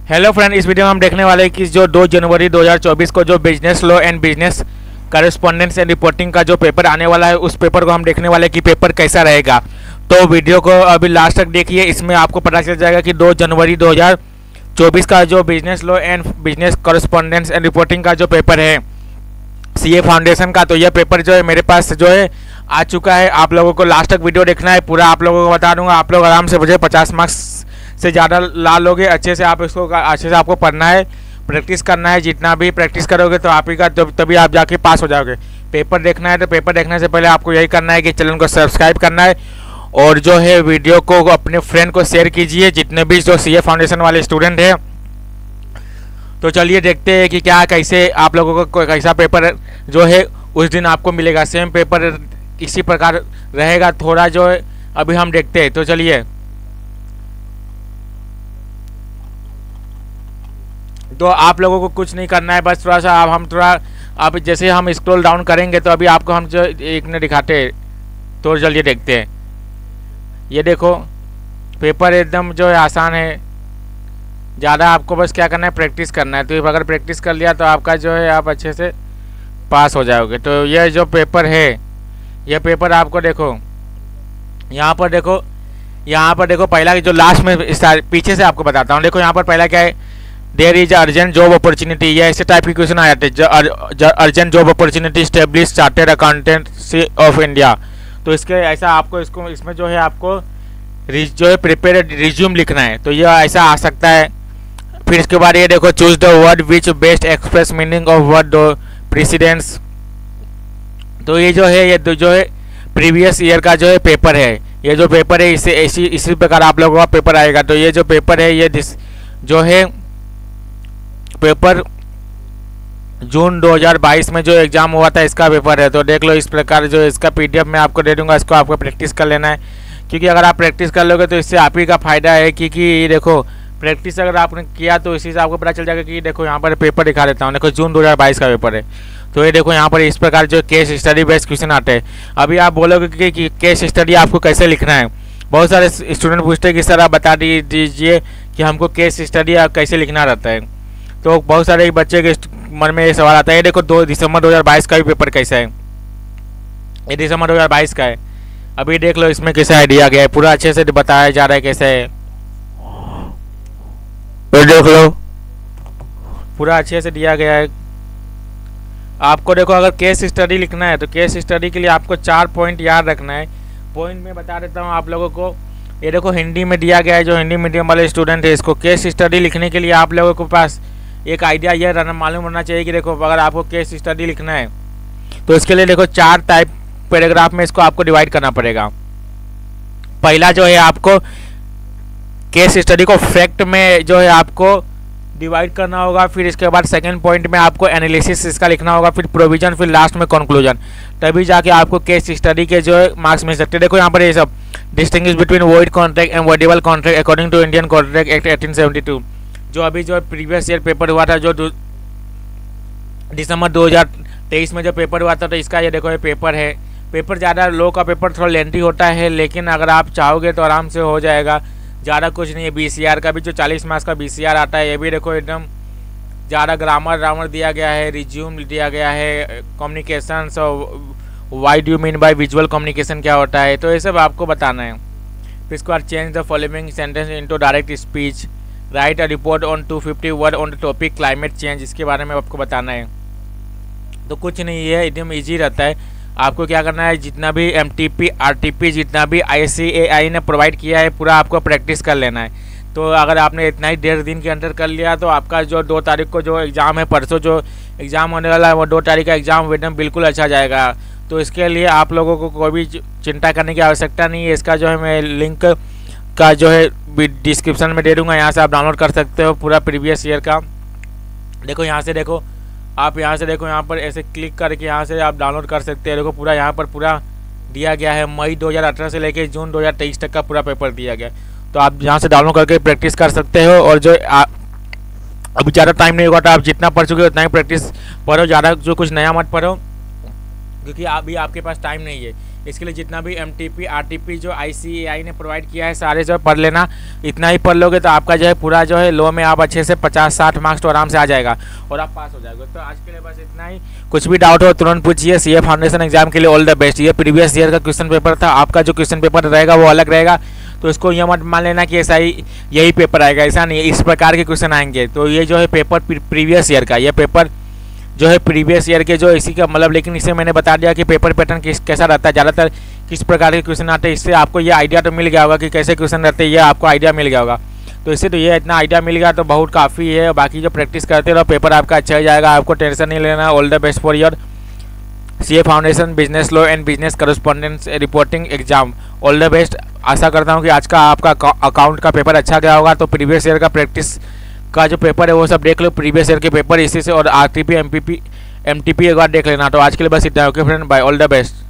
Hello friend, इस video में हम देखने वाले हैं कि जो 2 जनवरी 2024 को जो business law and business correspondence and reporting का जो पेपर आने वाला है, उस पेपर को हम देखने वाले हैं कि पेपर कैसा रहेगा। तो वीडियो को अभी लास्ट तक देखिए, इसमें आपको पता चल जाएगा कि 2 जनवरी 2024 का जो business law and business correspondence and reporting का जो पेपर है सीए फाउंडेशन का, तो यह पेपर जो है मेरे पास जो है आ चुका है। आप लोगों को लास्ट तक वीडियो देखना है, पूरा आप लोगों को बता दूंगा। आप लोग आराम से मुझे 50 मार्क्स से ज़्यादा ला लोगे। अच्छे से आप इसको अच्छे से आपको पढ़ना है, प्रैक्टिस करना है। जितना भी प्रैक्टिस करोगे तो आप ही का तभी आप जाके पास हो जाओगे। पेपर देखना है तो पेपर देखने से पहले आपको यही करना है कि चैनल को सब्सक्राइब करना है और जो है वीडियो को अपने फ्रेंड को शेयर कीजिए, जितने भी जो सीए फाउंडेशन वाले स्टूडेंट हैं। तो चलिए देखते हैं कि क्या कैसे आप लोगों को कैसा पेपर जो है उस दिन आपको मिलेगा। सेम पेपर इसी प्रकार रहेगा, थोड़ा जो है अभी हम देखते हैं। तो चलिए, तो आप लोगों को कुछ नहीं करना है, बस थोड़ा सा अब जैसे हम स्क्रॉल डाउन करेंगे तो अभी आपको हम जो एक ने दिखाते हैं। तो चलिए देखते हैं। ये देखो पेपर एकदम जो है आसान है, ज़्यादा आपको बस क्या करना है, प्रैक्टिस करना है। तो अगर प्रैक्टिस कर लिया तो आपका जो है आप अच्छे से पास हो जाओगे। तो यह जो पेपर है, यह पेपर आपको देखो यहाँ पर देखो पहला जो लास्ट में पीछे से आपको बताता हूँ। देखो यहाँ पर पहला क्या है, there is urgent job opportunity. ये ऐसे टाइप की क्वेश्चन आ जाते हैं, urgent job opportunity establish chartered accountancy of India. तो इसके ऐसा आपको इसमें जो है आपको जो है प्रिपेयर रिज्यूम लिखना है। तो ये ऐसा आ सकता है। फिर इसके बाद ये देखो, choose the word which best express meaning of word presidents. तो ये जो है प्रीवियस ईयर का जो है पेपर है। ये जो पेपर है इसी प्रकार आप लोगों का पेपर आएगा। तो ये जो पेपर है, ये जो है पेपर जून 2022 में जो एग्ज़ाम हुआ था, इसका पेपर है। तो देख लो, इस प्रकार जो इसका पीडीएफ मैं आपको दे दूंगा, इसको आपको प्रैक्टिस कर लेना है। क्योंकि अगर आप प्रैक्टिस कर लोगे तो इससे आप ही का फ़ायदा है। क्योंकि देखो प्रैक्टिस अगर आपने किया तो इसी से आपको पता चल जाएगा। कि देखो यहाँ पर पेपर दिखा देता हूँ, देखो जून 2022 का पेपर है। तो ये देखो यहाँ पर इस प्रकार जो केस स्टडी बेस्ड क्वेश्चन आते हैं। अभी आप बोलोगे कि केस स्टडी आपको कैसे लिखना है। बहुत सारे स्टूडेंट पूछते हैं कि सर आप बता दीजिए कि हमको केस स्टडी कैसे लिखना रहता है। तो बहुत सारे बच्चे के मन में ये सवाल आता है। ये देखो 2 दिसंबर 2022 का भी पेपर कैसा है, ये दिसंबर 2022 का है। अभी देख लो इसमें कैसा है दिया गया है, पूरा अच्छे से बताया जा रहा है कैसे है। तो देख लो पूरा अच्छे से दिया गया है आपको। देखो अगर केस स्टडी लिखना है तो केस स्टडी के लिए आपको 4 पॉइंट याद रखना है। पॉइंट में बता देता हूँ आप लोगों को। ये देखो हिंदी में दिया गया है, जो हिंदी मीडियम वाले स्टूडेंट है, इसको केस स्टडी लिखने के लिए आप लोगों के पास एक आइडिया यह मालूम होना चाहिए कि देखो अगर आपको केस स्टडी लिखना है तो इसके लिए देखो 4 टाइप पैराग्राफ में इसको आपको डिवाइड करना पड़ेगा। पहला जो है आपको केस स्टडी को फैक्ट में जो है आपको डिवाइड करना होगा। फिर इसके बाद सेकंड पॉइंट में आपको एनालिसिस इसका लिखना होगा, फिर प्रोविजन, फिर लास्ट में कंक्लूजन। तभी जाके आपको केस स्टडी के जो है मार्क्स मिल सकते हैं। देखो यहाँ पर ये सब distinguish between void contract and voidable contract according to Indian contract act 1872। जो अभी जो प्रीवियस ईयर पेपर हुआ था, जो दिसंबर 2023 में जो पेपर हुआ था, तो इसका ये देखो ये पेपर है। पेपर ज़्यादा लो का पेपर थोड़ा लेंथी होता है, लेकिन अगर आप चाहोगे तो आराम से हो जाएगा। ज़्यादा कुछ नहीं है। बीसीआर का भी जो 40 मार्क्स का बीसीआर आता है, ये भी देखो एकदम ज़्यादा ग्रामर दिया गया है, रिज्यूम दिया गया है, communication why do mean by visual communication क्या होता है, तो ये सब आपको बताना है। फिर इसके बाद change the following sentence into direct speech, right a report on 250 word on the topic climate change, इसके बारे में आपको बताना है। तो कुछ नहीं है, एकदम ईजी रहता है। आपको क्या करना है, जितना भी एमटीपी आरटीपी जितना भी आईसीएआई ने प्रोवाइड किया है पूरा आपको प्रैक्टिस कर लेना है। तो अगर आपने इतना ही 1.5 दिन के अंदर कर लिया तो आपका जो 2 तारीख को जो एग्ज़ाम है, परसों जो एग्ज़ाम होने वाला है, वो 2 तारीख का एग्ज़ाम एकदम बिल्कुल अच्छा जाएगा। तो इसके लिए आप लोगों को कोई भी चिंता करने की आवश्यकता नहीं है। इसका जो है मैं लिंक का जो है डिस्क्रिप्शन में दे दूँगा, यहाँ से आप डाउनलोड कर सकते हो पूरा प्रीवियस ईयर का। देखो यहाँ से देखो, आप यहाँ से देखो, यहाँ पर ऐसे क्लिक करके यहाँ से आप डाउनलोड कर सकते हैं। देखो पूरा यहाँ पर पूरा दिया गया है, मई 2018 से लेके जून 2023 तक का पूरा पेपर दिया गया। तो आप यहाँ से डाउनलोड करके प्रैक्टिस कर सकते हो। और जो अभी ज़्यादा टाइम नहीं होगा तो आप जितना पढ़ चुके हो उतना ही प्रैक्टिस पढ़ो, ज़्यादा जो कुछ नया मत पढ़ो, क्योंकि अभी आपके पास टाइम नहीं है। इसके लिए जितना भी MTP RTP जो ICAI ने प्रोवाइड किया है सारे जो पढ़ लेना। इतना ही पढ़ लोगे तो आपका जो है पूरा जो है लॉ में आप अच्छे से 50-60 मार्क्स तो आराम से आ जाएगा और आप पास हो जाएगा। तो आज के लिए बस इतना ही। कुछ भी डाउट हो तुरंत पूछिए। CA फाउंडेशन एग्जाम के लिए ऑल द बेस्ट। ये प्रीवियस ईयर का क्वेश्चन पेपर था, आपका जो क्वेश्चन पेपर रहेगा वो अलग रहेगा, तो इसको ये मत मान लेना कि ऐसा ही यही पेपर आएगा, ऐसा नहीं, इस प्रकार के क्वेश्चन आएंगे। तो ये जो है पेपर प्रीवियस ईयर का, ये पेपर जो है प्रीवियस ईयर के जो इसी का मतलब, लेकिन इसे मैंने बता दिया कि पेपर पैटर्न कैसा रहता है, ज़्यादातर किस प्रकार के क्वेश्चन आते हैं। इससे आपको ये आइडिया तो मिल गया होगा कि कैसे क्वेश्चन रहते हैं, ये आपको आइडिया मिल गया होगा। तो इससे तो ये इतना आइडिया मिल गया तो बहुत काफ़ी है। बाकी जो प्रैक्टिस करते रहो पेपर आपका अच्छा हो जाएगा, आपको टेंशन नहीं लेना। All the best for your CA foundation business law and business correspondence reporting exam. All the best. आशा करता हूँ कि आज का आपका अकाउंट का पेपर अच्छा गया होगा। तो प्रीवियस ईयर का प्रैक्टिस का जो पेपर है वो सब देख लो, प्रीवियस ईयर के पेपर इसी से, और RTP MTP एक बार देख लेना। तो आज के लिए बस इतना। Okay friend, bye, all the best.